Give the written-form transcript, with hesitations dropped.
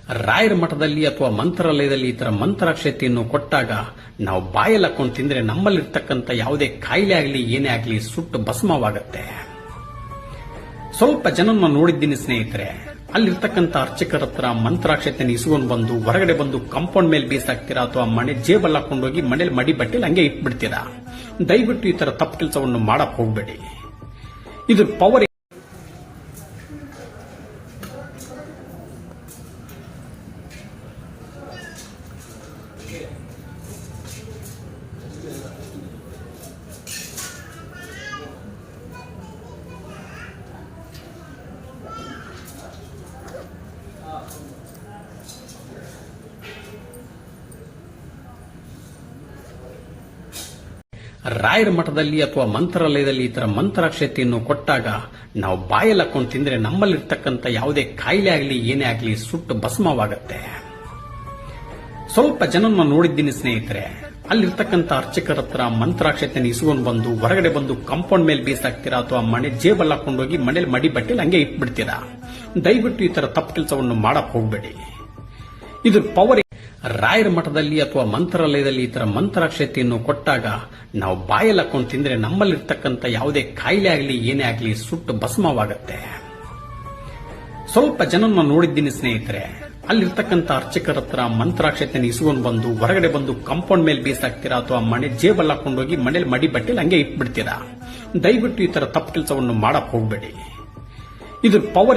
ರಾಯರ ಮಠದಲ್ಲಿ ಅಥವಾ ಮಂತ್ರಾಲಯದಲ್ಲಿ ಈ ತರ ಮಂತ್ರಾಕ್ಷತೆಯನ್ನು ಕೊಟ್ಟಾಗ ನಾವು ಬಾಯಲ್ಲಿ ಹಾಕೊಂಡು ತಿಂದ್ರೆ ನಮ್ಮಲ್ಲಿರ್ತಕ್ಕಂಥ ಯಾವುದೇ ಕಾಯಿಲೆ ಆಗಲಿ ಏನೇ ಆಗಲಿ ಸುಟ್ಟು ಭಸ್ಮವಾಗುತ್ತೆ. ಸ್ವಲ್ಪ ಜನನ್ನ ನೋಡಿದ್ದೀನಿ ಸ್ನೇಹಿತರೆ, ಅಲ್ಲಿರ್ತಕ್ಕಂಥ ಅರ್ಚಕರ ಹತ್ರ ಮಂತ್ರಾಕ್ಷತೆಯನ್ನು ಇಸ್ಕೊಂಡು ಬಂದು ಹೊರಗಡೆ ಬಂದು ಕಾಂಪೌಂಡ್ ಮೇಲೆ ಬೀಸಾಕ್ತೀರಾ ಅಥವಾ ಮನೆ ಜೇಬಲ್ಲಿ ಹಾಕೊಂಡೋಗಿ ಮನೇಲಿ ಮಡಿ ಬಟ್ಟೆಲಿ ಹಂಗೆ ಇಟ್ಬಿಡ್ತೀರಾ. ದಯವಿಟ್ಟು ಈ ತರ ತಪ್ಪು ಕೆಲಸವನ್ನು ಮಾಡಕ್ ಹೋಗ್ಬೇಡಿ. ಇದ್ರ ಪವರ್ ರಾಯರ ಮಠದಲ್ಲಿ ಅಥವಾ ಮಂತ್ರಾಲಯದಲ್ಲಿ ಈ ತರ ಮಂತ್ರಾಕ್ಷತೆಯನ್ನು ಕೊಟ್ಟಾಗ ನಾವು ಬಾಯಲ್ಲಿ ಹಾಕೊಂಡು ತಿಂದ್ರೆ ನಮ್ಮಲ್ಲಿರ್ತಕ್ಕಂಥ ಯಾವುದೇ ಕಾಯಿಲೆ ಆಗಲಿ ಏನೇ ಆಗಲಿ ಸುಟ್ಟು ಭಸ್ಮವಾಗುತ್ತೆ. ಸ್ವಲ್ಪ ಜನನ್ನ ನೋಡಿದ್ದೀನಿ ಸ್ನೇಹಿತರೆ, ಅಲ್ಲಿರ್ತಕ್ಕಂಥ ಅರ್ಚಕರ ಹತ್ರ ಮಂತ್ರಾಕ್ಷತೆಯನ್ನು ಇಸ್ಕೊಂಡು ಬಂದು ಹೊರಗಡೆ ಬಂದು ಕಾಂಪೌಂಡ್ ಮೇಲೆ ಬೀಸಾಕ್ತೀರಾ ಅಥವಾ ಮನೆ ಜೇಬಲ್ಲಿ ಹಾಕೊಂಡೋಗಿ ಮನೇಲಿ ಮಡಿ ಬಟ್ಟೆಲಿ ಹಂಗೆ ಇಟ್ಬಿಡ್ತೀರಾ. ದಯವಿಟ್ಟು ಈ ತರ ತಪ್ಪು ಕೆಲಸವನ್ನು ಮಾಡಕ್ ಹೋಗ್ಬೇಡಿ. ಇದ್ರ ಪವರ್ ರಾಯರ ಮಠದಲ್ಲಿ ಅಥವಾ ಮಂತ್ರಾಲಯದಲ್ಲಿ ಈ ತರ ಮಂತ್ರಾಕ್ಷತೆಯನ್ನು ಕೊಟ್ಟಾಗ ನಾವು ಬಾಯಲ್ಲಿ ಹಾಕೊಂಡು ತಿಂದ್ರೆ ನಮ್ಮಲ್ಲಿರ್ತಕ್ಕಂಥ ಯಾವುದೇ ಕಾಯಿಲೆ ಆಗಲಿ ಏನೇ ಆಗಲಿ ಸುಟ್ಟು ಭಸ್ಮವಾಗುತ್ತೆ. ಸ್ವಲ್ಪ ಜನನ್ನ ನೋಡಿದ್ದೀನಿ ಸ್ನೇಹಿತರೆ, ಅಲ್ಲಿರ್ತಕ್ಕಂಥ ಅರ್ಚಕರ ಹತ್ರ ಮಂತ್ರಾಕ್ಷತೆಯನ್ನು ಇಸ್ಕೊಂಡು ಬಂದು ಹೊರಗಡೆ ಬಂದು ಕಾಂಪೌಂಡ್ ಮೇಲೆ ಬೀಸಾಕ್ತೀರಾ ಅಥವಾ ಮನೆ ಜೇಬಲ್ಲಿ ಹಾಕೊಂಡೋಗಿ ಮನೇಲಿ ಮಡಿ ಬಟ್ಟೆಲಿ ಹಂಗೆ ಇಟ್ಬಿಡ್ತೀರಾ. ದಯವಿಟ್ಟು ಈ ತರ ತಪ್ಪು ಕೆಲಸವನ್ನು ಮಾಡಕ್ ಹೋಗ್ಬೇಡಿ. ಇದ್ರ ಪವರ್